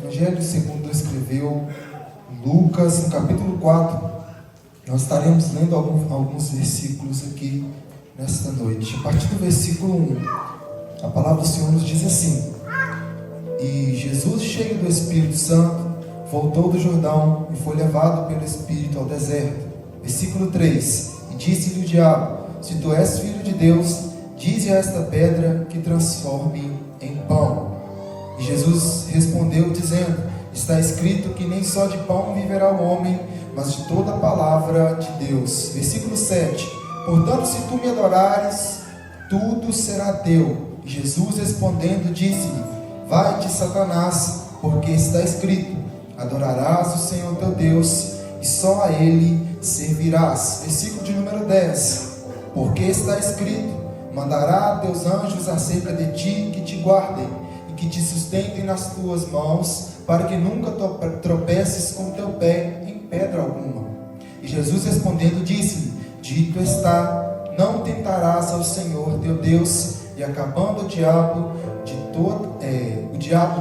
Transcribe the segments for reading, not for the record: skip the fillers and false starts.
Evangelho segundo escreveu Lucas, no capítulo 4. Nós estaremos lendo alguns versículos aqui nesta noite. A partir do versículo 1, a palavra do Senhor nos diz assim: E Jesus, cheio do Espírito Santo, voltou do Jordão e foi levado pelo Espírito ao deserto. Versículo 3: E disse-lhe o diabo: Se tu és filho de Deus, dize a esta pedra que transforme em pão. E Jesus respondeu dizendo: Está escrito que nem só de pão viverá o homem, mas de toda a palavra de Deus. Versículo 7: Portanto, se tu me adorares, tudo será teu. E Jesus respondendo disse-lhe: Vai-te, Satanás, porque está escrito: Adorarás o Senhor teu Deus, e só a Ele servirás. Versículo de número 10: Porque está escrito: Mandará teus anjos acerca de ti, que te guardem e que te sustentem nas tuas mãos, para que nunca tropeces com teu pé em pedra alguma. E Jesus respondendo disse-lhe: Dito está, não tentarás ao Senhor teu Deus. E acabando o diabo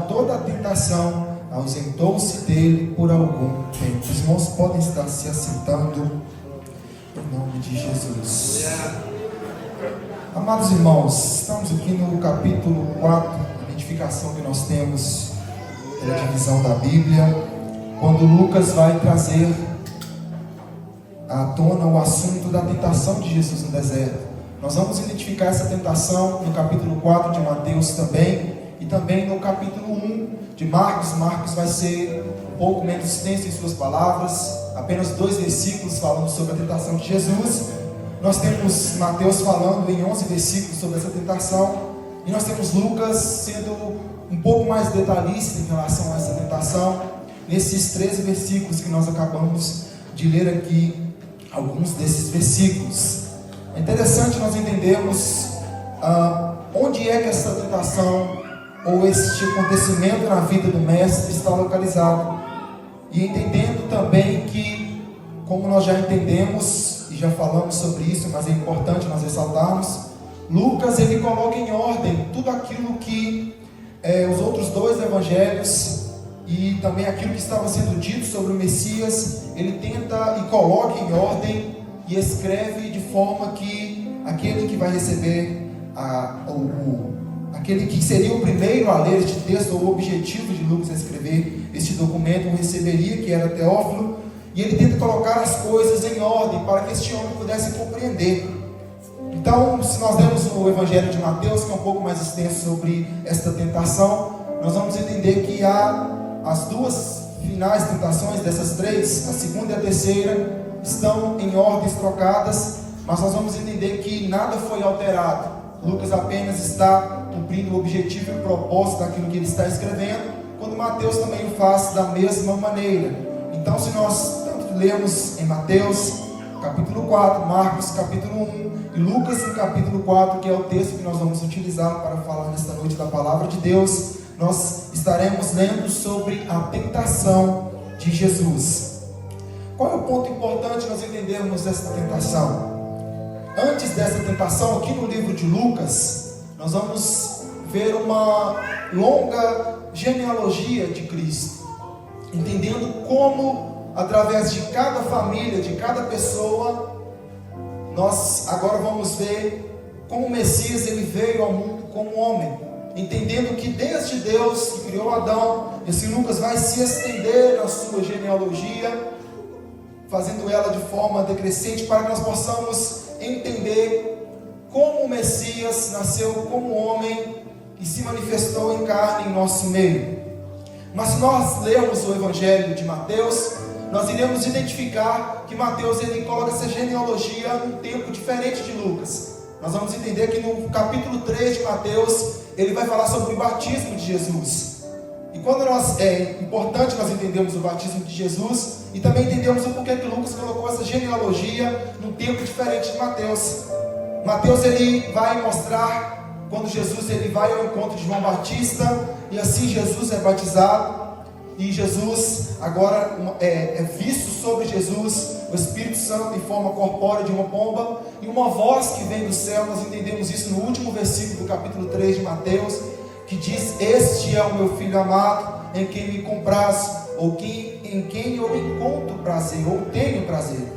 toda a tentação, ausentou-se dele por algum tempo. Os irmãos podem estar se assentando em nome de Jesus. Amados irmãos, estamos aqui no capítulo 4, a identificação que nós temos pela divisão da Bíblia, quando Lucas vai trazer à tona o assunto da tentação de Jesus no deserto. Nós vamos identificar essa tentação no capítulo 4 de Mateus também, e também no capítulo 1 de Marcos. Marcos vai ser um pouco menos extenso em suas palavras, apenas 2 versículos falando sobre a tentação de Jesus. Nós temos Mateus falando em 11 versículos sobre essa tentação, e nós temos Lucas sendo um pouco mais detalhista em relação a essa tentação, nesses 13 versículos que nós acabamos de ler aqui, alguns desses versículos. É interessante nós entendermos onde é que essa tentação ou este acontecimento na vida do mestre está localizado, e entendendo também que, como nós já entendemos e já falamos sobre isso, mas é importante nós ressaltarmos, Lucas ele coloca em ordem tudo aquilo que os outros 2 evangelhos e também aquilo que estava sendo dito sobre o Messias, ele tenta e coloca em ordem e escreve de forma que aquele que vai receber aquele que seria o primeiro a ler este texto, ou o objetivo de Lucas a escrever este documento, o receberia, que era Teófilo, e ele tenta colocar as coisas em ordem para que este homem pudesse compreender. Então, se nós lemos o Evangelho de Mateus, que é um pouco mais extenso sobre esta tentação, nós vamos entender que há as 2 finais tentações dessas 3, a segunda e a terceira, estão em ordens trocadas, mas nós vamos entender que nada foi alterado. Lucas apenas está cumprindo o objetivo e o propósito daquilo que ele está escrevendo, quando Mateus também o faz da mesma maneira. Então, se nós tanto lemos em Mateus capítulo 4, Marcos capítulo 1 e Lucas no capítulo 4, que é o texto que nós vamos utilizar para falar nesta noite da palavra de Deus, nós estaremos lendo sobre a tentação de Jesus. Qual é o ponto importante nós entendermos dessa tentação? Antes dessa tentação, aqui no livro de Lucas, nós vamos ver uma longa genealogia de Cristo, entendendo como, através de cada família, de cada pessoa, nós agora vamos ver como o Messias ele veio ao mundo como homem, entendendo que desde Deus que criou Adão, esse Lucas vai se estender na sua genealogia, fazendo ela de forma decrescente, para que nós possamos entender como o Messias nasceu como homem e se manifestou em carne em nosso meio. Mas se nós lermos o Evangelho de Mateus, nós iremos identificar que Mateus ele coloca essa genealogia num tempo diferente de Lucas. Nós vamos entender que no capítulo 3 de Mateus, ele vai falar sobre o batismo de Jesus. E quando é importante nós entendermos o batismo de Jesus e também entendemos o porquê que Lucas colocou essa genealogia num tempo diferente de Mateus. Mateus ele vai mostrar quando Jesus ele vai ao encontro de João Batista, e assim Jesus é batizado, e Jesus agora é visto sobre Jesus o Espírito Santo em forma corpórea de uma pomba, e uma voz que vem do céu. Nós entendemos isso no último versículo do capítulo 3 de Mateus, que diz: Este é o meu filho amado, em quem me compraz, ou em quem eu encontro prazer, ou tenho prazer.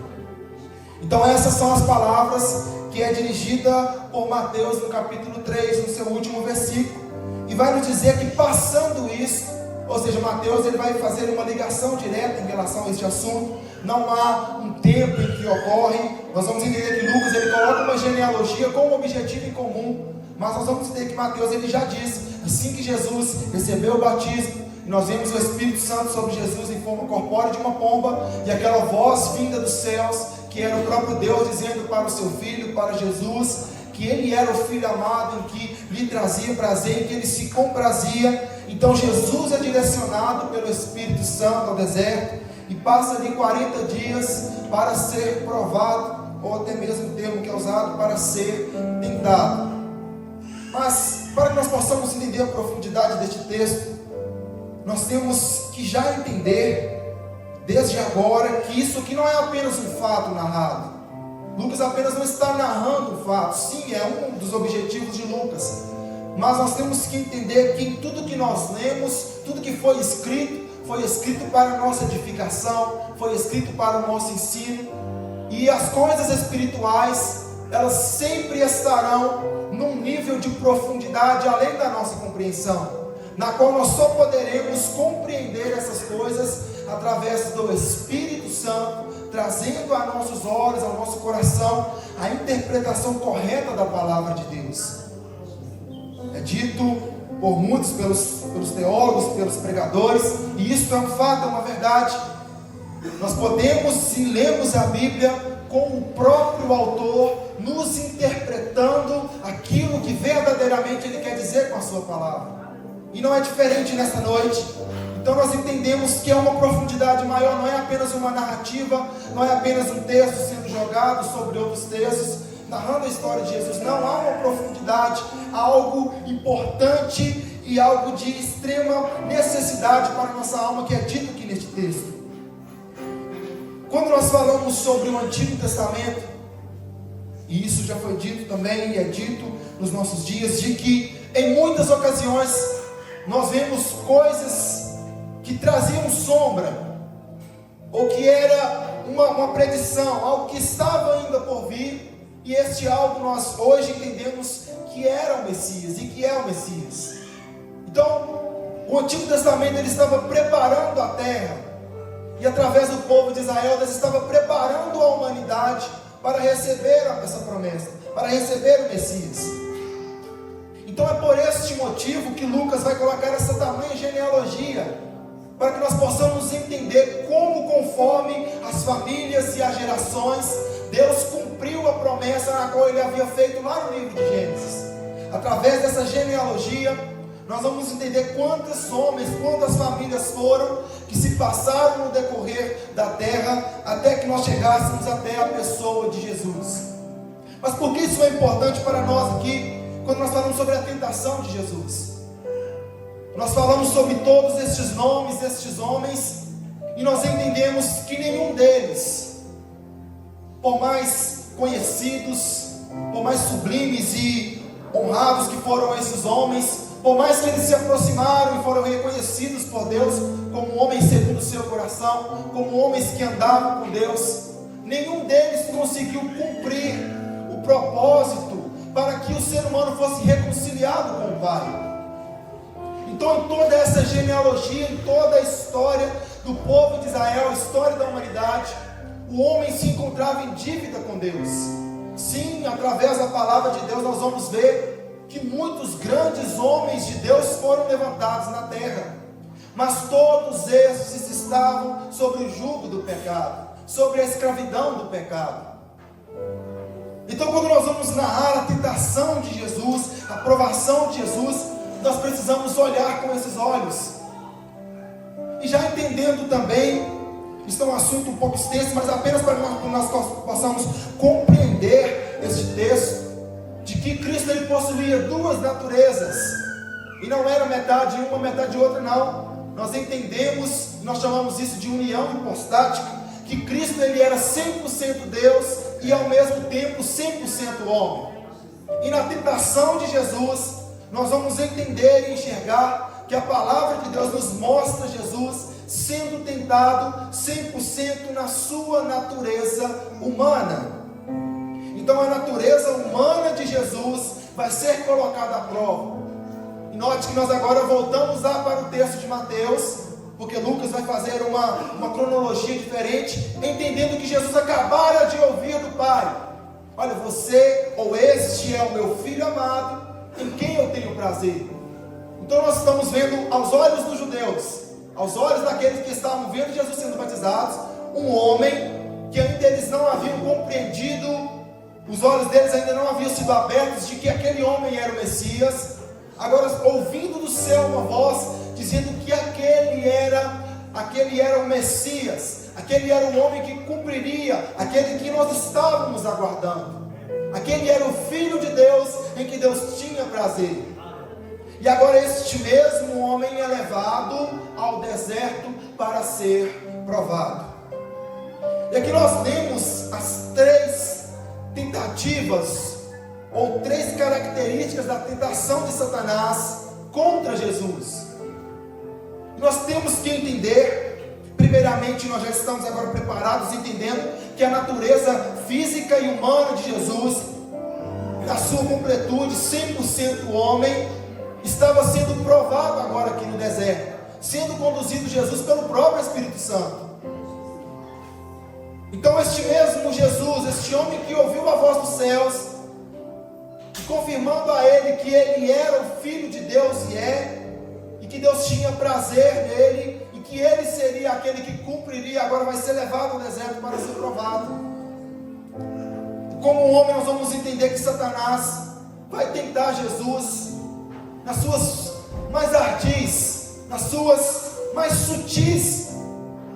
Então essas são as palavras que é dirigida por Mateus no capítulo 3, no seu último versículo, e vai nos dizer que passando isso, ou seja, Mateus ele vai fazer uma ligação direta em relação a este assunto. Não há um tempo em que ocorre. Nós vamos entender que Lucas ele coloca uma genealogia com um objetivo em comum, mas nós vamos entender que Mateus ele já diz, assim que Jesus recebeu o batismo, e nós vemos o Espírito Santo sobre Jesus em forma corpórea de uma pomba, e aquela voz vinda dos céus, que era o próprio Deus dizendo para o seu Filho, para Jesus, que ele era o Filho amado, em que lhe trazia prazer, em que ele se comprazia. Então Jesus é direcionado pelo Espírito Santo ao deserto, e passa ali 40 dias para ser provado, ou até mesmo o termo que é usado, para ser tentado. Mas para que nós possamos entender a profundidade deste texto, nós temos que já entender desde agora que isso aqui não é apenas um fato narrado. Lucas apenas não está narrando um fato. Sim, é um dos objetivos de Lucas, mas nós temos que entender que tudo que nós lemos, tudo que foi escrito para a nossa edificação, foi escrito para o nosso ensino. E as coisas espirituais, elas sempre estarão num nível de profundidade além da nossa compreensão, na qual nós só poderemos compreender essas coisas através do Espírito Santo, trazendo a nossos olhos, ao nosso coração, a interpretação correta da palavra de Deus. É dito por muitos, pelos teólogos, pelos pregadores, e isso é um fato, é uma verdade. Nós podemos, se lemos a Bíblia, com o próprio autor nos interpretando aquilo que verdadeiramente ele quer dizer com a sua palavra. E não é diferente nesta noite. Então nós entendemos que é uma profundidade maior, não é apenas uma narrativa, não é apenas um texto sendo jogado sobre outros textos, narrando a história de Jesus. Não, há uma profundidade, algo importante e algo de extrema necessidade para a nossa alma, que é dito aqui neste texto. Quando nós falamos sobre o Antigo Testamento, e isso já foi dito também, e é dito nos nossos dias, de que em muitas ocasiões nós vemos coisas que traziam sombra, ou que era uma predição, algo que estava ainda por vir, e este algo nós hoje entendemos que era o Messias, e que é o Messias. Então, o Antigo Testamento ele estava preparando a terra, e através do povo de Israel, Deus estava preparando a humanidade para receber essa promessa, para receber o Messias. Então é por este motivo que Lucas vai colocar essa tamanha genealogia, para que nós possamos entender como, conforme as famílias e as gerações, Deus cumpriu a promessa na qual Ele havia feito lá no livro de Gênesis. Através dessa genealogia, nós vamos entender quantos homens, quantas famílias foram que se passaram no decorrer da terra, até que nós chegássemos até a pessoa de Jesus. Mas por que isso é importante para nós aqui, quando nós falamos sobre a tentação de Jesus? Nós falamos sobre todos estes nomes, estes homens, e nós entendemos que nenhum deles, por mais conhecidos, por mais sublimes e honrados que foram esses homens, por mais que eles se aproximaram e foram reconhecidos por Deus como homens segundo o seu coração, como homens que andavam com Deus, nenhum deles conseguiu cumprir o propósito para que o ser humano fosse reconciliado com o Pai. Então, em toda essa genealogia, em toda a história do povo de Israel, a história da humanidade, o homem se encontrava em dívida com Deus. Sim, através da palavra de Deus nós vamos ver que muitos grandes homens de Deus foram levantados na terra, mas todos esses estavam sobre o jugo do pecado, sobre a escravidão do pecado. Então, quando nós vamos narrar a tentação de Jesus, a provação de Jesus, nós precisamos olhar com esses olhos, e já entendendo também, isso é um assunto um pouco extenso, mas apenas para que nós possamos compreender este texto, de que Cristo ele possuía duas naturezas, e não era metade uma, metade outra, não. Nós entendemos, nós chamamos isso de união hipostática, que Cristo ele era 100% Deus, e ao mesmo tempo 100% homem. E na tentação de Jesus, nós vamos entender e enxergar que a palavra de Deus nos mostra Jesus sendo tentado 100% na sua natureza humana. Então a natureza humana de Jesus vai ser colocada à prova. E note que nós agora voltamos lá para o texto de Mateus, porque Lucas vai fazer uma cronologia diferente, entendendo que Jesus acabara de ouvir do Pai: olha, você, ou este é o meu Filho amado, em quem eu tenho prazer. Então nós estamos vendo aos olhos dos judeus, aos olhos daqueles que estavam vendo Jesus sendo batizados, um homem que ainda eles não haviam compreendido, os olhos deles ainda não haviam sido abertos de que aquele homem era o Messias. Agora, ouvindo do céu uma voz dizendo que aquele era o Messias, aquele era o homem que cumpriria, aquele que nós estávamos aguardando, aquele era o Filho de Deus em que Deus tinha prazer. E agora este mesmo homem é levado ao deserto para ser provado. E aqui nós temos as 3 tentativas, ou 3 características da tentação de Satanás contra Jesus. E nós temos que entender, primeiramente, nós já estamos agora preparados, entendendo que a natureza física e humana de Jesus, na sua completude, 100% homem, estava sendo provado agora aqui no deserto, sendo conduzido Jesus pelo próprio Espírito Santo. Então este mesmo Jesus, este homem que ouviu a voz dos céus, confirmando a ele que ele era o Filho de Deus e que Deus tinha prazer nele, e que ele seria aquele que cumpriria, agora vai ser levado ao deserto para ser provado. Como homem, nós vamos entender que Satanás vai tentar Jesus nas suas mais ardis, nas suas mais sutis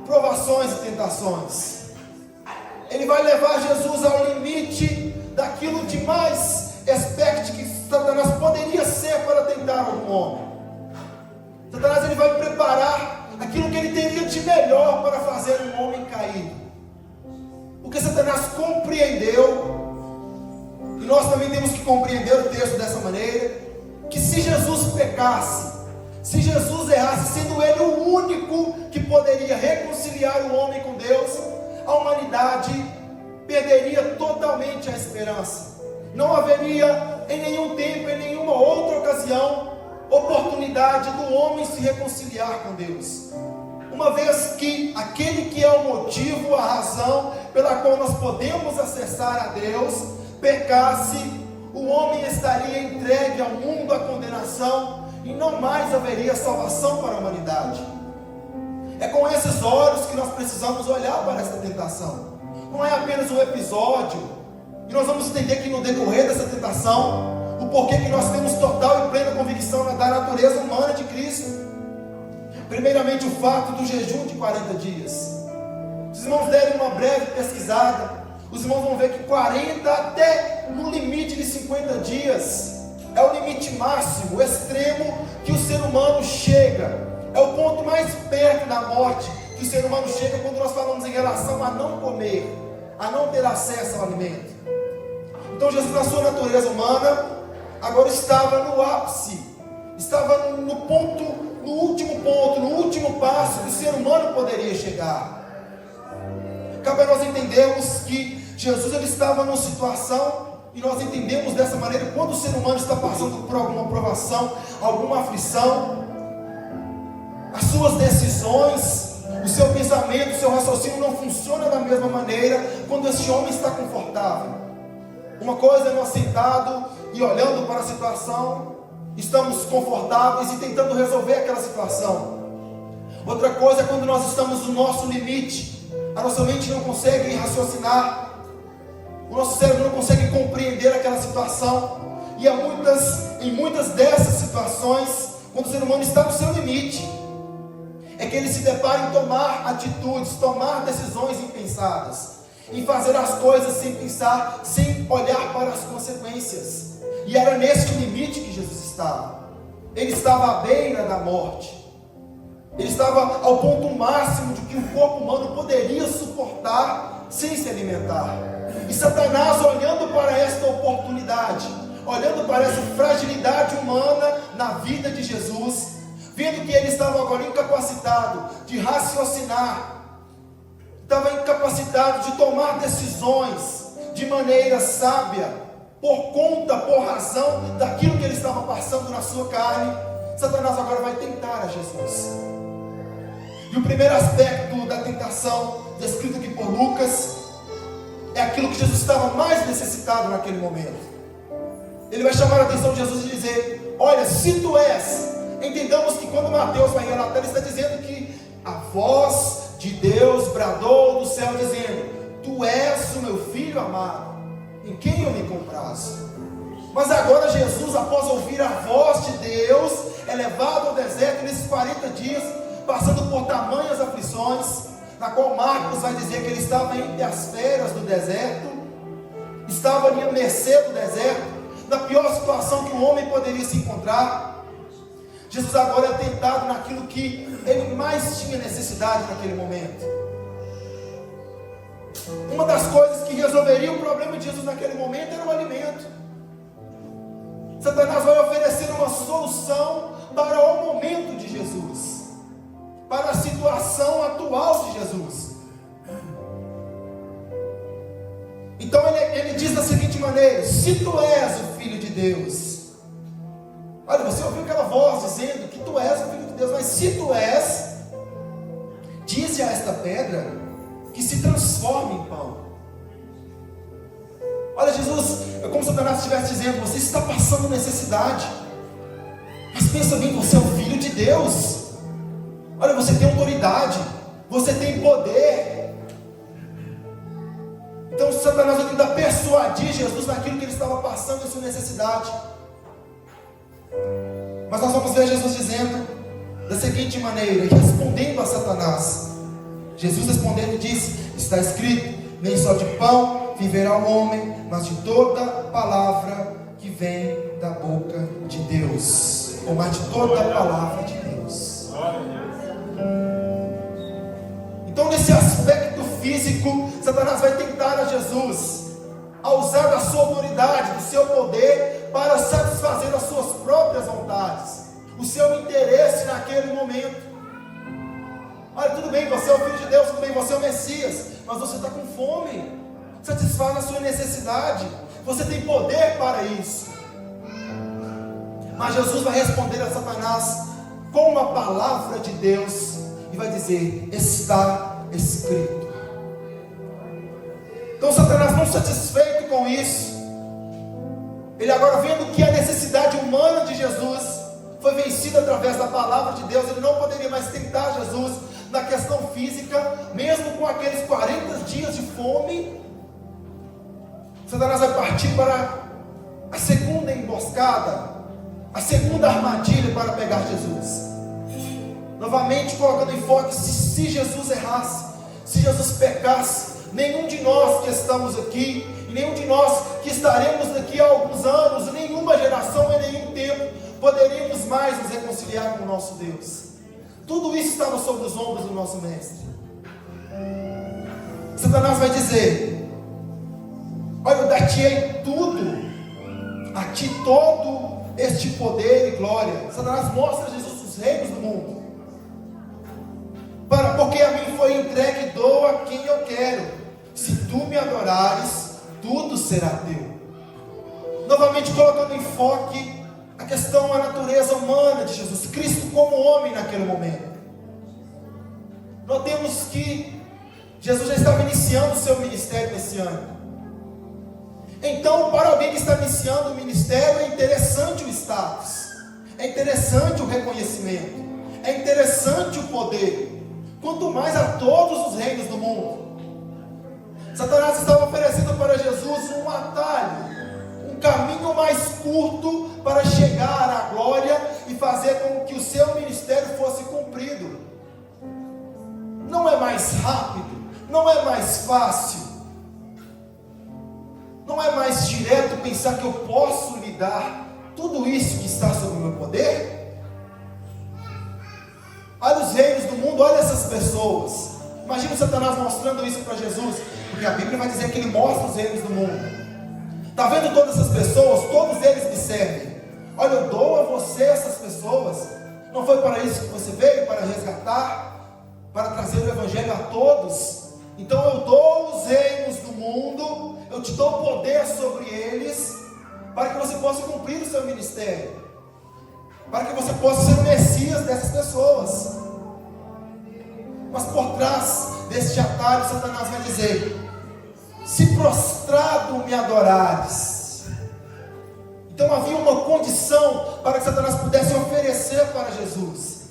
provações e tentações. Ele vai levar Jesus ao limite daquilo de mais aspecto que Satanás poderia ser para tentar um homem. Satanás, ele vai preparar aquilo que ele teria de melhor para fazer um homem caído, porque Satanás compreendeu, e nós também temos que compreender o texto dessa maneira, que se Jesus pecasse, se Jesus errasse, sendo ele o único que poderia reconciliar o homem com Deus, a humanidade perderia totalmente a esperança. Não haveria em nenhum tempo, em nenhuma outra ocasião, oportunidade do homem se reconciliar com Deus, uma vez que aquele que é o motivo, a razão pela qual nós podemos acessar a Deus, pecasse, o homem estaria entregue ao mundo, à condenação, e não mais haveria salvação para a humanidade. É com esses olhos que nós precisamos olhar para essa tentação. Não é apenas um episódio, e nós vamos entender que no decorrer dessa tentação, o porquê que nós temos total e plena convicção da natureza humana de Cristo. Primeiramente, o fato do jejum de 40 dias. Se os irmãos derem uma breve pesquisada, os irmãos vão ver que 40 até no limite de 50 dias é o limite máximo, o extremo que o ser humano chega. É o ponto mais perto da morte que o ser humano chega quando nós falamos em relação a não comer, a não ter acesso ao alimento. Então Jesus, na sua natureza humana, agora estava no ápice, estava no ponto, no último ponto, no último passo que o ser humano poderia chegar. Cabe a nós entendermos que Jesus, ele estava numa situação, e nós entendemos dessa maneira, quando o ser humano está passando por alguma provação, alguma aflição, as suas decisões, o seu pensamento, o seu raciocínio não funciona da mesma maneira quando esse homem está confortável. Uma coisa é nós sentados e olhando para a situação, estamos confortáveis e tentando resolver aquela situação. Outra coisa é quando nós estamos no nosso limite, a nossa mente não consegue raciocinar, o nosso cérebro não consegue compreender aquela situação, e em muitas dessas situações, quando o ser humano está no seu limite, é que ele se depara em tomar atitudes, tomar decisões impensadas, em fazer as coisas sem pensar, sem olhar para as consequências. E era neste limite que Jesus estava. Ele estava à beira da morte. Ele estava ao ponto máximo de que o corpo humano poderia suportar sem se alimentar. E Satanás, olhando para esta oportunidade, olhando para essa fragilidade humana na vida de Jesus, vendo que ele estava agora incapacitado de raciocinar, estava incapacitado de tomar decisões de maneira sábia, por razão daquilo que ele estava passando na sua carne, Satanás agora vai tentar a Jesus. E o primeiro aspecto da tentação, descrito aqui por Lucas, é aquilo que Jesus estava mais necessitado naquele momento. Ele vai chamar a atenção de Jesus e dizer: olha, se tu és, entendamos que quando Mateus vai relatar, ele está dizendo que a voz de Deus bradou do céu dizendo: tu és o meu filho amado, em quem eu me comprazo. Mas agora Jesus, após ouvir a voz de Deus, é levado ao deserto nesses 40 dias, passando por tamanhas aflições, na qual Marcos vai dizer que ele estava entre as feras do deserto, estava ali à mercê do deserto, na pior situação que o homem poderia se encontrar. Jesus agora é tentado naquilo que ele mais tinha necessidade naquele momento. Uma das coisas que resolveria o problema de Jesus naquele momento era o alimento. Satanás vai oferecer uma solução para o momento de Jesus, para a situação atual de Jesus. Então ele diz da seguinte maneira: se tu és o Filho de Deus, olha, você ouviu aquela voz dizendo que tu és o Filho de Deus, mas se tu és, dize a esta pedra que se transforme em pão. Olha, Jesus, é como se Satanás estivesse dizendo: você está passando necessidade, mas pensa bem, você é o Filho de Deus. Olha, você tem autoridade, você tem poder. Então Satanás vai tentar persuadir Jesus naquilo que ele estava passando em sua necessidade. Mas nós vamos ver Jesus dizendo da seguinte maneira, respondendo a Satanás. Jesus respondendo disse: está escrito, nem só de pão viverá o homem, mas de toda palavra que vem da boca de Deus. Ou mais de toda a palavra de Deus. Então, nesse aspecto físico, Satanás vai tentar a Jesus a usar da sua autoridade, do seu poder, para satisfazer as suas próprias vontades, o seu interesse naquele momento. Olha, tudo bem, você é o Filho de Deus, tudo bem, você é o Messias, mas você está com fome. Satisfaz a sua necessidade, você tem poder para isso. Mas Jesus vai responder a Satanás com uma palavra de Deus e vai dizer: está escrito. Então Satanás, não satisfeito com isso, ele agora vendo que a necessidade humana de Jesus foi vencida através da palavra de Deus, ele não poderia mais tentar Jesus na questão física, mesmo com aqueles 40 dias de fome. Satanás vai partir para a segunda emboscada, a segunda armadilha para pegar Jesus. Novamente colocando em foco: se Jesus errasse, se Jesus pecasse, nenhum de nós que estamos aqui, e nenhum de nós que estaremos daqui a alguns anos, nenhuma geração, em nenhum tempo, poderíamos mais nos reconciliar com o nosso Deus. Tudo isso estava sobre os ombros do nosso mestre. Satanás vai dizer: olha, eu dar-te-ei tudo, a ti todo este poder e glória. Satanás mostra a Jesus os reinos do mundo, porque a mim foi entregue e dou a quem eu quero. Se tu me adorares, tudo será teu. Novamente colocando em foco a questão, a natureza humana de Jesus Cristo como homem naquele momento. Notemos que Jesus já estava iniciando o seu ministério nesse ano. Então, para alguém que está iniciando o ministério, é interessante o status, é interessante o reconhecimento, é interessante o poder, quanto mais a todos os reinos do mundo. Satanás estava oferecendo para Jesus um atalho, um caminho mais curto para chegar à glória e fazer com que o seu ministério fosse cumprido. Não é mais rápido, não é mais fácil, não é mais direto pensar que eu posso lhe dar tudo isso que está sob o meu poder? Olha os reinos do mundo, olha essas pessoas. Imagina o Satanás mostrando isso para Jesus, porque a Bíblia vai dizer que ele mostra os reinos do mundo. Está vendo todas essas pessoas? Todos eles me servem. Olha, eu dou a você essas pessoas, Não foi para isso que você veio, para resgatar, para trazer o Evangelho a todos? Então eu dou os reinos do mundo, eu te dou poder sobre eles, para que você possa cumprir o seu ministério, para que você possa ser o Messias dessas pessoas. Mas por trás deste atalho, Satanás vai dizer: se prostrado me adorares. Então havia uma condição para que Satanás pudesse oferecer para Jesus.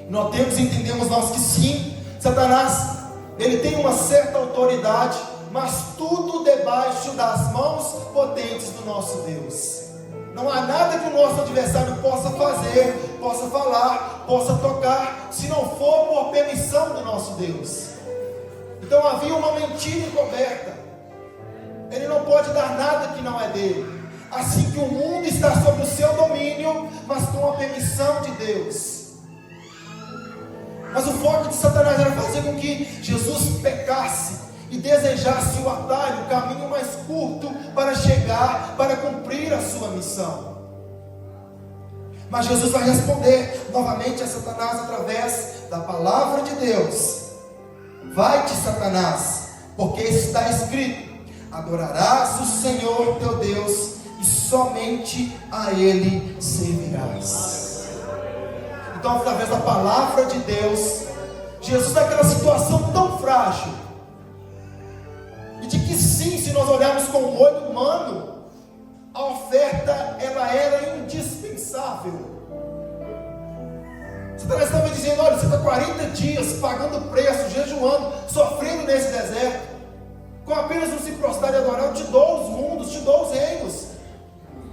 Nós entendemos nós que sim, Satanás, ele tem uma certa autoridade, mas tudo debaixo das mãos potentes do nosso Deus. Não há nada que o nosso adversário possa fazer, possa falar, possa tocar, se não for por permissão do nosso Deus. Então havia uma mentira encoberta. Ele não pode dar nada que não é dele. Assim que o mundo está sob o seu domínio, mas com a permissão de Deus. Mas o foco de Satanás era fazer com que Jesus pecasse e desejasse o atalho, o caminho mais curto para chegar, para cumprir a sua missão. Mas Jesus vai responder novamente a Satanás através da palavra de Deus. Vai-te, Satanás, porque está escrito: adorarás o Senhor teu Deus e somente a Ele servirás. Então, através da palavra de Deus, Jesus naquela situação tão frágil, e de que sim, se nós olharmos com o olho humano, a oferta ela era indispensável. Satanás estava dizendo: olha, você está 40 dias pagando preço, jejuando, sofrendo nesse deserto, com apenas um se prostrar e adorar, eu te dou os mundos, te dou os reinos.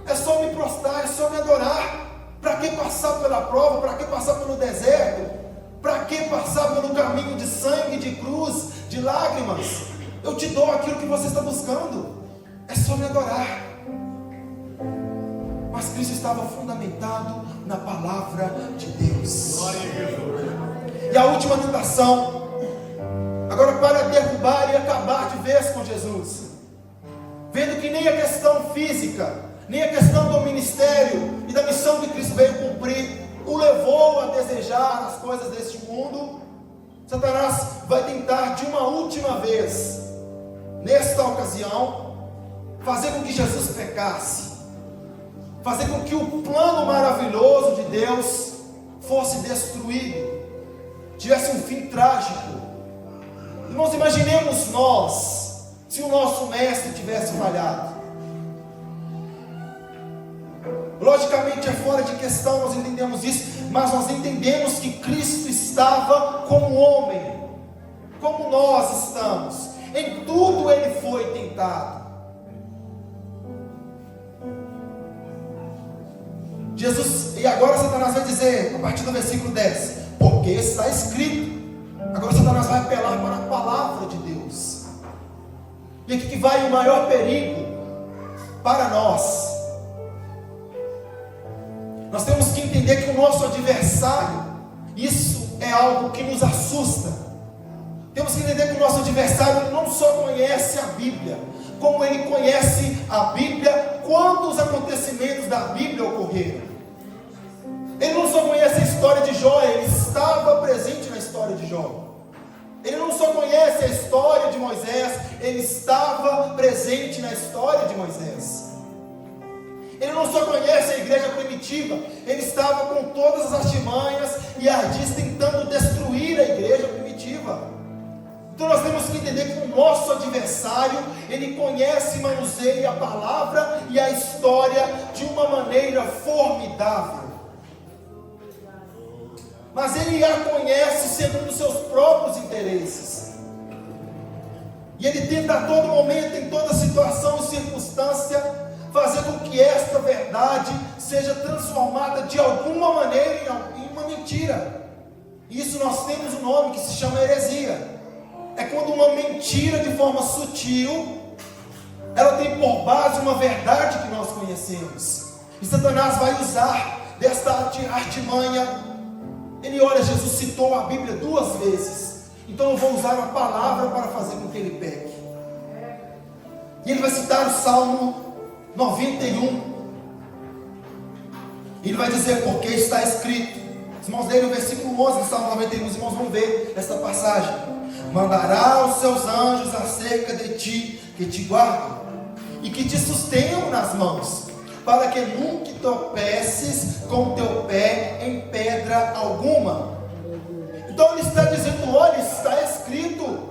É só me prostrar, é só me adorar. Para que passar pela prova? Para que passar pelo deserto? Para que passar pelo caminho de sangue, de cruz, de lágrimas? Eu te dou aquilo que você está buscando. É só me adorar. Mas Cristo estava fundamentado na palavra de Deus. E a última tentação, agora para derrubar e acabar de vez com Jesus, vendo que nem a questão física, nem a questão do ministério e da missão que Cristo veio cumprir o levou a desejar as coisas deste mundo, Satanás vai tentar de uma última vez, nesta ocasião, fazer com que Jesus pecasse, fazer com que o plano maravilhoso de Deus fosse destruído, tivesse um fim trágico. Irmãos, imaginemos nós, se o nosso mestre tivesse falhado. Logicamente é fora de questão, nós entendemos isso, mas nós entendemos que Cristo estava como homem, como nós estamos. Em tudo ele foi tentado. Jesus, e agora Satanás vai dizer, a partir do versículo 10, porque está escrito. Agora Satanás vai apelar para a palavra de Deus. E aqui que vai o maior perigo para nós. Nós temos que entender que o nosso adversário, isso é algo que nos assusta. Temos que entender que o nosso adversário não só conhece a Bíblia, como ele conhece a Bíblia quando os acontecimentos da Bíblia ocorreram. Ele não só conhece a história de Jó, ele estava presente na história de Jó. Ele não só conhece a história de Moisés, ele estava presente na história de Moisés. Ele não só conhece a igreja primitiva, ele estava com todas as artimanhas e ardis tentando destruir a igreja primitiva. Então nós temos que entender que o nosso adversário, ele conhece e manuseia a palavra e a história de uma maneira formidável. Mas ele a conhece segundo os seus próprios interesses. E ele tenta a todo momento, em toda situação e circunstância, fazer com que esta verdade seja transformada de alguma maneira em uma mentira. Isso nós temos um nome que se chama heresia. É quando uma mentira de forma sutil, ela tem por base uma verdade que nós conhecemos. E Satanás vai usar desta artimanha. Ele olha, Jesus citou a Bíblia 2 vezes, então eu vou usar uma palavra para fazer com que ele peque. E ele vai citar o Salmo 91. Ele vai dizer, porque está escrito. Os irmãos leem no versículo 11 do Salmo 91, os irmãos vão ver esta passagem. Mandará os seus anjos acerca de ti, que te guardam, e que te sustenham nas mãos, para que nunca tropeces com o teu pé em pedra alguma. Então ele está dizendo, olha, está escrito,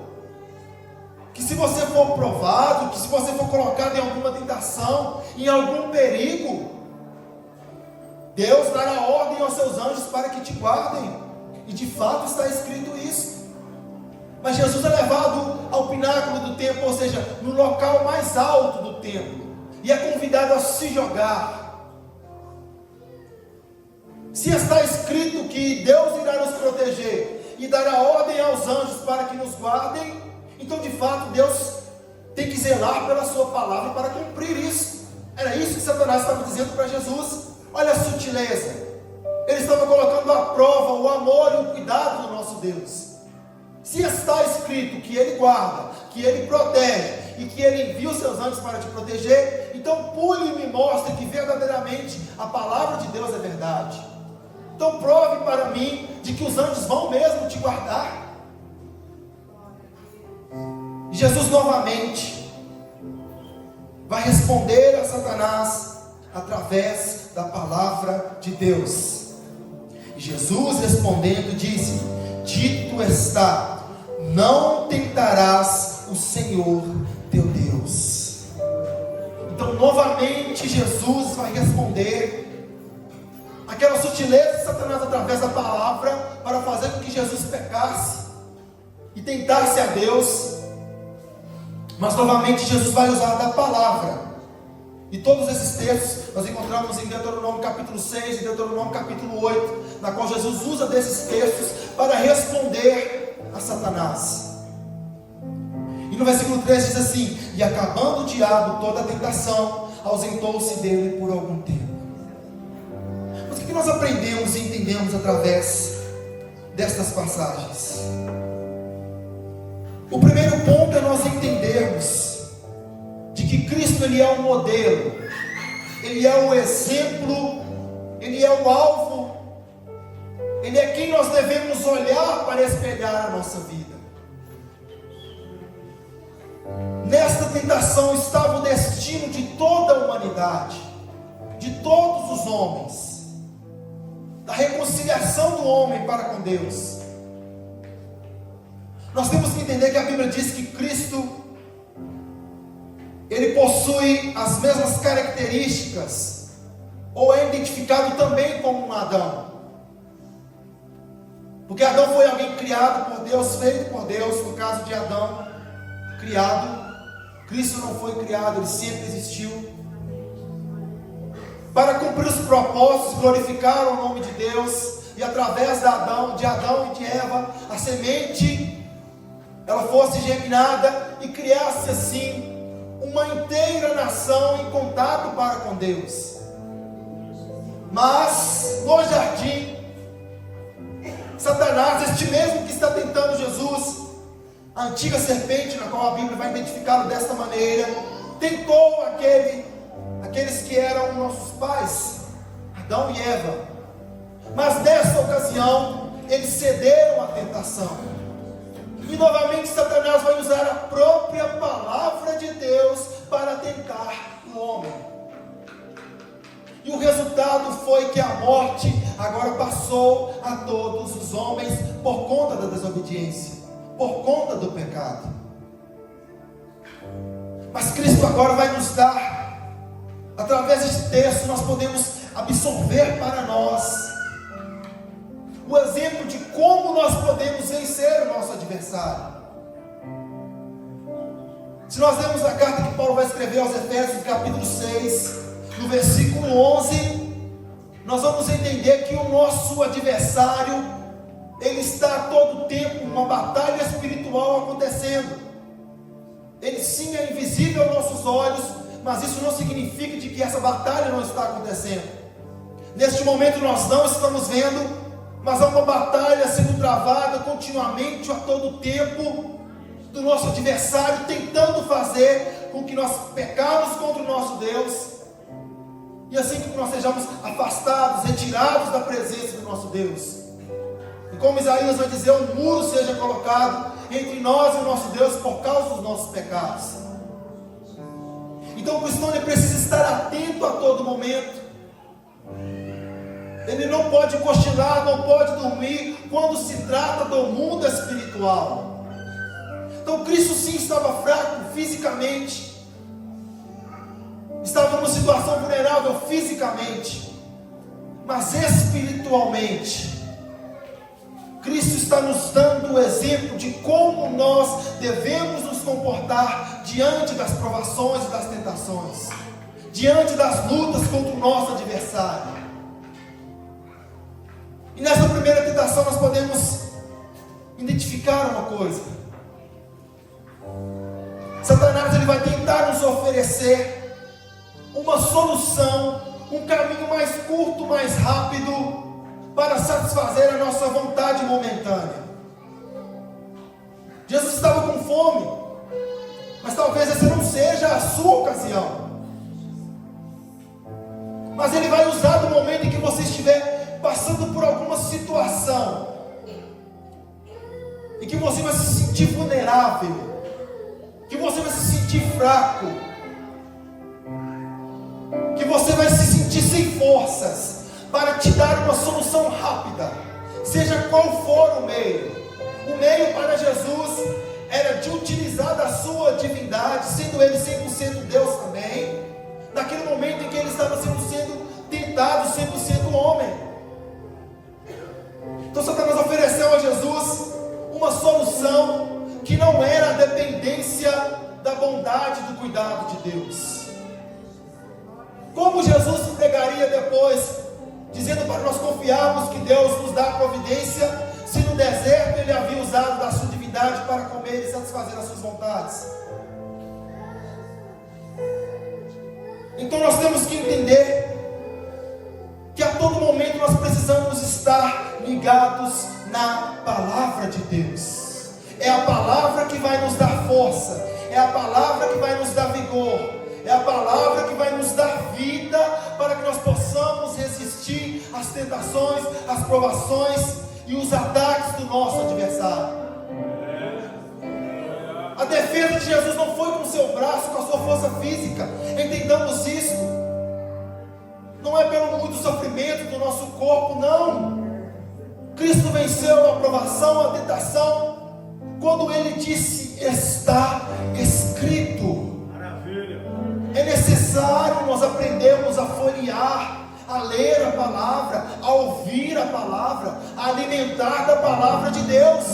que se você for provado, que se você for colocado em alguma tentação, em algum perigo, Deus dará ordem aos seus anjos para que te guardem. E de fato está escrito isso. Mas Jesus é levado ao pináculo do templo, ou seja, no local mais alto do templo, e é convidado a se jogar. Se está escrito que Deus irá nos proteger e dará ordem aos anjos para que nos guardem, então de fato Deus tem que zelar pela sua palavra para cumprir isso. Era isso que Satanás estava dizendo para Jesus. Olha a sutileza. Ele estava colocando à prova o amor e o cuidado do nosso Deus. Se está escrito que Ele guarda, que Ele protege e que Ele envia os seus anjos para te proteger, então pule e me mostre que verdadeiramente a palavra de Deus é verdade. Então prove para mim de que os anjos vão mesmo te guardar. Jesus novamente vai responder a Satanás através da palavra de Deus. E Jesus respondendo disse: dito está, não tentarás o Senhor teu Deus. Então novamente Jesus vai responder aquela sutileza de Satanás através da palavra, para fazer com que Jesus pecasse e tentasse a Deus. Mas novamente Jesus vai usar da palavra. E todos esses textos nós encontramos em Deuteronômio capítulo 6 e Deuteronômio capítulo 8, na qual Jesus usa desses textos para responder a Satanás. E no versículo 3 diz assim: e acabando o diabo toda a tentação, ausentou-se dele por algum tempo. Mas o que nós aprendemos e entendemos através destas passagens? O primeiro ponto é nós entendermos de que Cristo, Ele é o modelo, Ele é o exemplo, Ele é o alvo, Ele é quem nós devemos olhar para espelhar a nossa vida. Nesta tentação estava o destino de toda a humanidade, de todos os homens, da reconciliação do homem para com Deus. Nós temos que entender que a Bíblia diz que Cristo, Ele possui as mesmas características, ou é identificado também como um Adão. Porque Adão foi alguém criado por Deus, feito por Deus. No caso de Adão, criado. Cristo não foi criado, Ele sempre existiu. Para cumprir os propósitos, glorificar o nome de Deus. E através de Adão e de Eva, a semente, ela fosse germinada e criasse assim uma inteira nação em contato para com Deus. Mas no jardim, Satanás, este mesmo que está tentando Jesus, a antiga serpente, na qual a Bíblia vai identificá-lo desta maneira, tentou aqueles que eram nossos pais, Adão e Eva. Mas nesta ocasião eles cederam à tentação. E novamente Satanás vai usar a própria palavra de Deus para tentar o homem. E o resultado foi que a morte agora passou a todos os homens por conta da desobediência, por conta do pecado. Mas Cristo agora vai nos dar, através deste texto, nós podemos absorver para nós o exemplo de como nós podemos vencer o nosso adversário. Se nós lemos a carta que Paulo vai escrever aos Efésios, capítulo 6, no versículo 11, nós vamos entender que o nosso adversário, ele está a todo tempo, uma batalha espiritual acontecendo. Ele sim é invisível aos nossos olhos, mas isso não significa de que essa batalha não está acontecendo. Neste momento nós não estamos vendo, mas há uma batalha sendo travada continuamente, a todo tempo, do nosso adversário, tentando fazer com que nós pecarmos contra o nosso Deus, E assim que nós sejamos afastados, retirados da presença do nosso Deus. E como Isaías vai dizer, um muro seja colocado entre nós e o nosso Deus por causa dos nossos pecados. Então o cristão ele precisa estar atento a todo momento. Ele não pode cochilar, não pode dormir quando se trata do mundo espiritual. Então Cristo sim estava fraco fisicamente, estava numa situação vulnerável fisicamente, mas espiritualmente Cristo está nos dando o exemplo de como nós devemos nos comportar diante das provações e das tentações, diante das lutas contra o nosso adversário. E nessa primeira tentação nós podemos identificar uma coisa. Satanás ele vai tentar nos oferecer uma solução, um caminho mais curto, mais rápido, para satisfazer a nossa vontade momentânea. Jesus estava com fome, mas talvez essa não seja a sua ocasião. Mas ele vai usar do momento em que você estiver passando por alguma situação, e que você vai se sentir vulnerável, que você vai se sentir fraco, que você vai se sentir sem forças, para te dar uma solução rápida, seja qual for o meio. O meio para Jesus era de utilizar da sua divindade, sendo ele 100% Deus também, naquele momento em que ele estava sendo tentado, 100% homem. Então Satanás ofereceu a Jesus uma solução que não era a dependência da bondade e do cuidado de Deus. Como Jesus se pegaria depois, dizendo para nós confiarmos que Deus nos dá a providência, se no deserto ele havia usado da sua divindade para comer e satisfazer as suas vontades? Então nós temos que entender que a todo momento nós precisamos estar ligados na palavra de Deus. É a palavra que vai nos dar força, é a palavra que vai nos dar vigor, é a palavra que vai nos dar vida, para que nós possamos resistir às tentações, às provações e os ataques do nosso adversário. A defesa de Jesus não foi com o seu braço, com a sua força física. Entendamos isso. Não é pelo muito sofrimento do nosso corpo, não. Cristo venceu a provação, a tentação, quando ele disse: está escrito. É necessário nós aprendermos a folhear, a ler a palavra, a ouvir a palavra, a alimentar da palavra de Deus,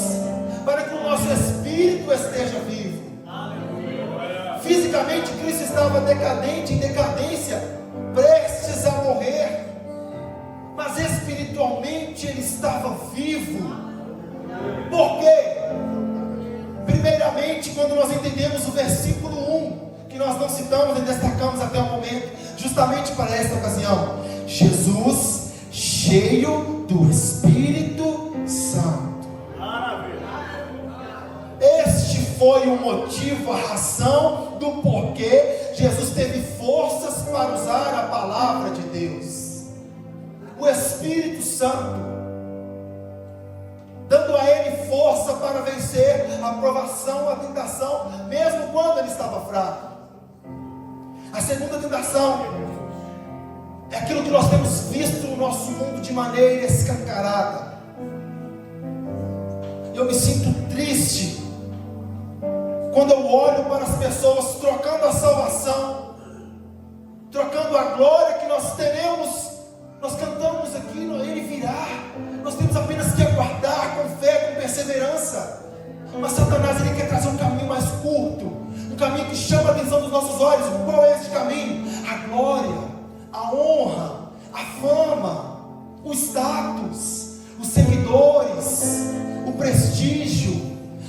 para que o nosso espírito esteja vivo. Fisicamente Cristo estava decadente, em decadência, prestes a morrer, mas espiritualmente ele estava vivo. Por quê? Primeiramente, quando nós entendemos o versículo 1, que nós não citamos e destacamos até o momento, justamente para esta ocasião: Jesus cheio do Espírito Santo. Este foi o motivo, a razão do porquê Jesus teve forças para usar a palavra de Deus. O Espírito Santo, dando a ele força para vencer a provação, a tentação, mesmo quando ele estava fraco. A segunda tentação é aquilo que nós temos visto no nosso mundo de maneira escancarada. Eu me sinto triste quando eu olho para as pessoas trocando a salvação, trocando a glória que nós teremos. Nós cantamos aqui, ele virá. Nós temos apenas que aguardar com fé, com perseverança. Mas Satanás ele quer trazer um caminho mais curto, um caminho que chama a atenção dos nossos olhos. Qual é esse caminho? A glória, a honra, a fama, o status, os seguidores, o prestígio,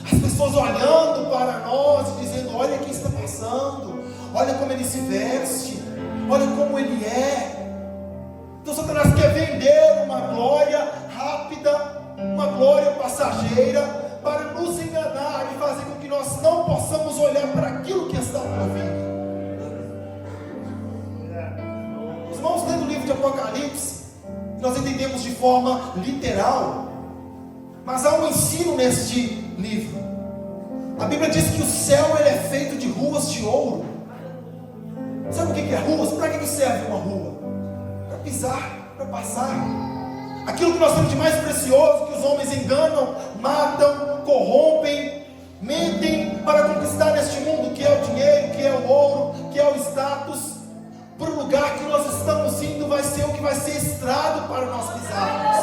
as pessoas olhando para nós e dizendo: olha quem está passando, olha como ele se veste, olha como ele é. Então Satanás quer vender uma glória rápida, uma glória passageira, para nos enganar e fazer com que nós não possamos olhar para aquilo que está por vir. Os irmãos forma literal, mas há um ensino neste livro. A Bíblia diz que o céu ele é feito de ruas de ouro. Sabe o que é ruas? Para que serve uma rua? Para pisar, para passar. Aquilo que nós temos de mais precioso, que os homens enganam, matam, corrompem, mentem para conquistar neste mundo, que é o dinheiro, que é o ouro, que é o status. Para o lugar que nós estamos indo vai ser o que vai ser estrado para nós pisarmos.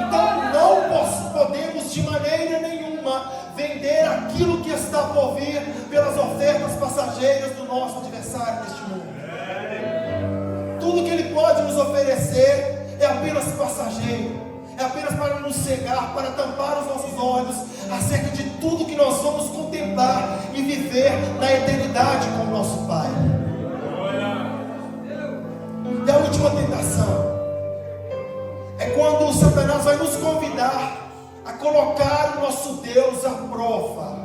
Então não podemos de maneira nenhuma vender aquilo que está por vir pelas ofertas passageiras do nosso adversário neste mundo. Tudo que ele pode nos oferecer é apenas passageiro, é apenas para nos cegar, para tampar os nossos olhos acerca de tudo que nós vamos contemplar e viver na eternidade com o nosso Pai. E a última tentação é quando Satanás vai nos convidar a colocar o nosso Deus à prova.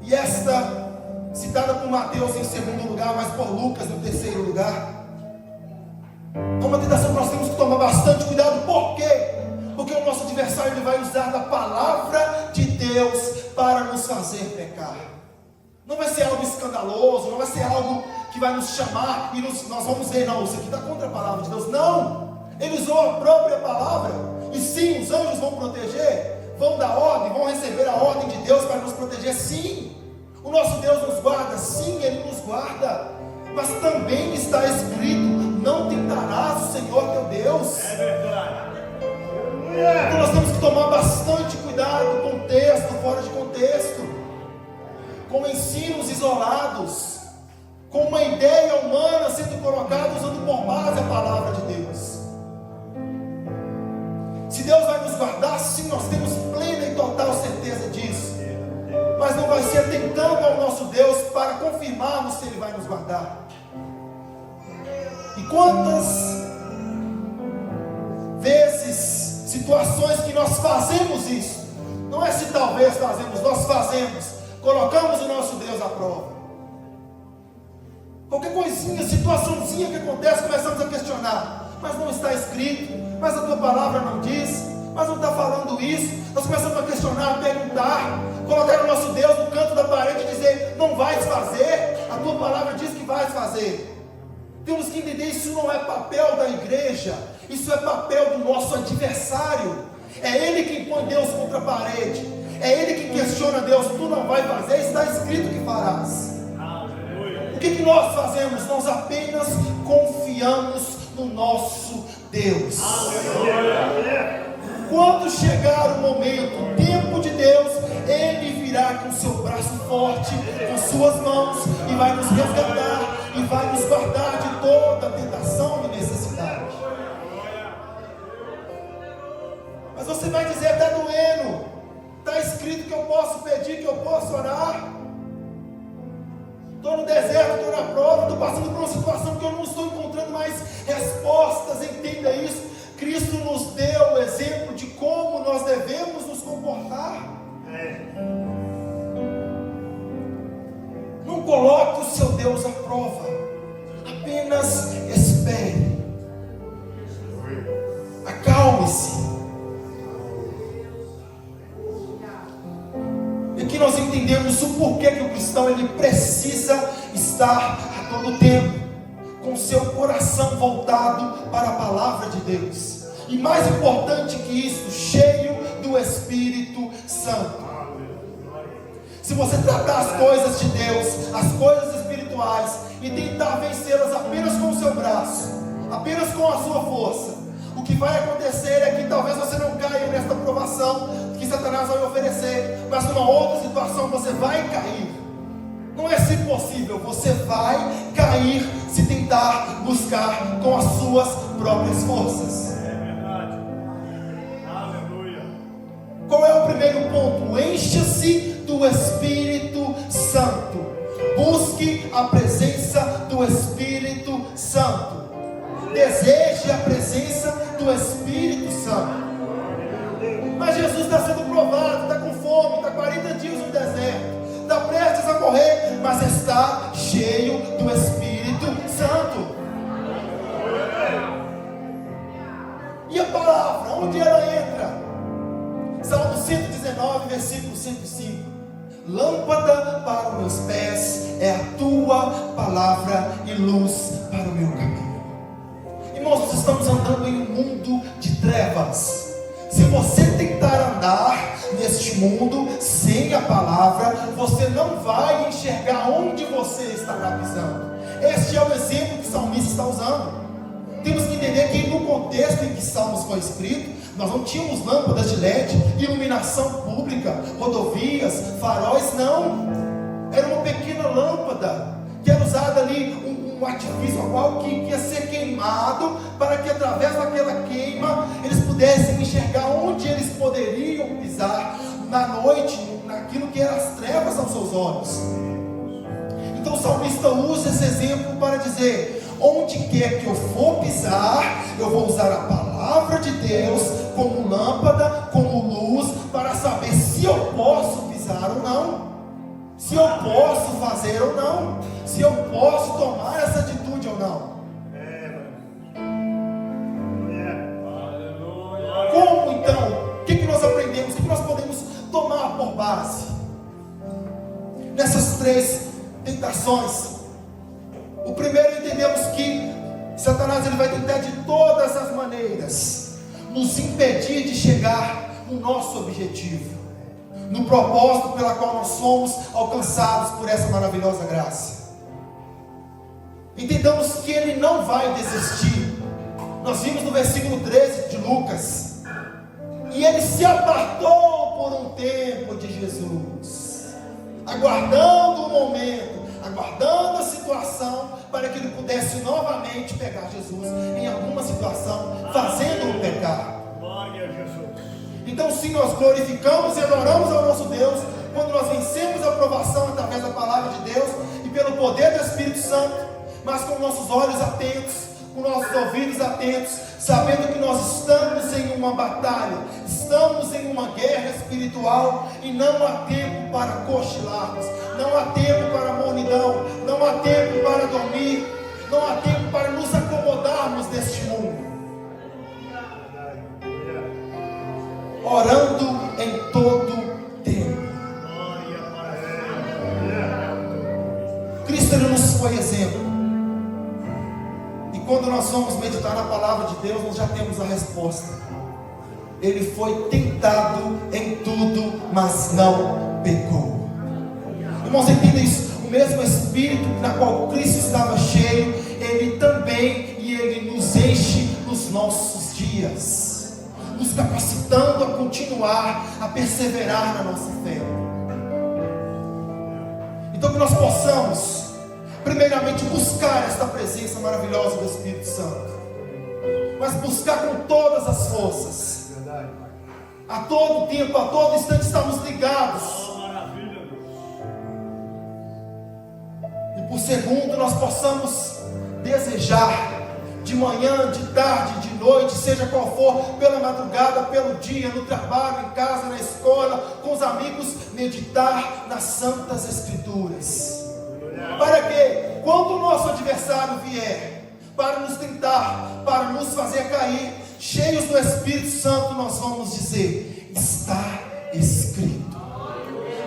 E esta, citada por Mateus em segundo lugar, mas por Lucas no terceiro lugar, é uma tentação que nós temos que tomar bastante cuidado. Por quê? Porque o nosso adversário ele vai usar da palavra de Deus para nos fazer pecar. Não vai ser algo escandaloso, não vai ser algo que vai nos chamar e nós vamos ver, não, isso aqui está contra a palavra de Deus. Não! Ele usou a própria palavra. E sim, os anjos vão proteger, vão dar ordem, vão receber a ordem de Deus para nos proteger. Sim, o nosso Deus nos guarda. Sim, Ele nos guarda. Mas também está escrito: não tentarás o Senhor teu Deus. É verdade. Então nós temos que tomar bastante cuidado com o texto, fora de contexto, com ensinos isolados, com uma ideia humana sendo colocada usando por base a palavra de Deus. Se Deus vai nos guardar, sim, nós temos plena e total certeza disso. Mas não vai ser tentando ao nosso Deus para confirmarmos se Ele vai nos guardar. E quantas vezes, situações que nós fazemos isso, não é se talvez fazemos, nós fazemos, colocamos o nosso Deus à prova. Qualquer coisinha, situaçãozinha que acontece, começamos a questionar. Mas não está escrito, mas a tua palavra não diz, mas não está falando isso. Nós começamos a questionar, a perguntar, colocar o nosso Deus no canto da parede e dizer: não vais fazer, a tua palavra diz que vais fazer. Temos que entender, isso não é papel da igreja, isso é papel do nosso adversário. É ele quem põe Deus contra a parede, é ele que questiona Deus: tu não vai fazer, está escrito que farás. O que nós fazemos? Nós apenas confiamos no nosso Deus. Quando chegar o momento, o tempo de Deus, Ele virá com seu braço forte, com suas mãos, e vai nos resgatar, e vai nos guardar de toda tentação e necessidade. Mas você vai dizer: está doendo, está escrito que eu posso pedir, que eu posso orar. Estou no deserto, estou na prova, estou passando por uma situação que eu não estou encontrando mais respostas. Entenda isso. Cristo nos deu o exemplo de como nós devemos nos comportar. Não coloque o seu Deus à prova, apenas espere, acalme-se. E aqui nós entendemos o porquê que o cristão ele precisa estar a todo tempo com seu coração voltado para a palavra de Deus, e mais importante que isso, cheio do Espírito Santo. Se você tratar as coisas de Deus, as coisas espirituais, e tentar vencê-las apenas com o seu braço, apenas com a sua força, o que vai acontecer é que talvez você não caia nesta provação que Satanás vai oferecer, mas numa outra situação você vai cair. Não é se possível, você vai cair se tentar buscar com as suas próprias forças. É verdade. Aleluia. Qual é o primeiro ponto? Encha-se do Espírito Santo. Busque a presença do Espírito Santo. Deseje a presença do Espírito Santo. Mas Jesus está sendo provado, está com fome, está 40 dias no deserto, está prestes a morrer, mas está cheio do Espírito Santo. versículo 105. Lâmpada para os meus pés é a tua palavra e luz para o meu caminho. Irmãos, nós estamos andando em um mundo de trevas. Se você tentar andar neste mundo sem a palavra, você não vai enxergar onde você estará pisando. Este é o exemplo que o salmista está usando. Temos que entender que no contexto em que Salmos foi escrito, nós não tínhamos lâmpadas de LED, iluminação pública, rodovias, faróis, não. Era uma pequena lâmpada que era usada ali, um artifício qual que ia ser queimado, para que através daquela queima eles pudessem enxergar onde eles poderiam pisar na noite, naquilo que eram as trevas aos seus olhos. Então o salmista usa esse exemplo para dizer: onde quer que eu for pisar, eu vou usar a palavra de Deus como lâmpada, como luz, para saber se eu posso pisar ou não, se eu posso fazer ou não, se eu posso tomar essa atitude ou não. Como então? O que nós aprendemos? O que nós podemos tomar por base nessas três tentações? O primeiro, entendemos que Satanás ele vai tentar de todas as maneiras nos impedir de chegar no nosso objetivo, no propósito pela qual nós somos alcançados por essa maravilhosa graça. Entendamos que ele não vai desistir. Nós vimos no versículo 13 de Lucas: e ele se apartou por um tempo de Jesus, aguardando o momento, aguardando a situação, para que ele pudesse novamente pegar Jesus em alguma situação, fazendo-o pecar. Então sim, nós glorificamos e adoramos ao nosso Deus quando nós vencemos a aprovação através da palavra de Deus e pelo poder do Espírito Santo, mas com nossos olhos atentos, com nossos ouvidos atentos, sabendo que nós estamos em uma batalha, estamos em uma guerra espiritual, e não há tempo para cochilarmos, não há tempo para mornidão, não há tempo para dormir, não há tempo para nos acomodarmos neste mundo. Orando em todo tempo. Cristo ele nos foi exemplo. E quando nós vamos meditar na palavra de Deus, nós já temos a resposta. Ele foi tentado em tudo, mas não pecou. Irmãos, entenda isso. O mesmo Espírito na qual Cristo estava cheio, Ele também, e Ele nos enche nos nossos dias, nos capacitando a continuar, a perseverar na nossa fé. Então que nós possamos primeiramente buscar esta presença maravilhosa do Espírito Santo, mas buscar com todas as forças, a todo tempo, a todo instante estamos ligados. E por segundo, nós possamos desejar, de manhã, de tarde, de noite, seja qual for, pela madrugada, pelo dia, no trabalho, em casa, na escola, com os amigos, meditar nas Santas Escrituras, para que, quando o nosso adversário vier para nos tentar, para nos fazer cair, cheios do Espírito Santo, nós vamos dizer: está escrito.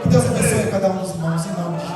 Que Deus abençoe a cada um dos irmãos, em nome de Jesus.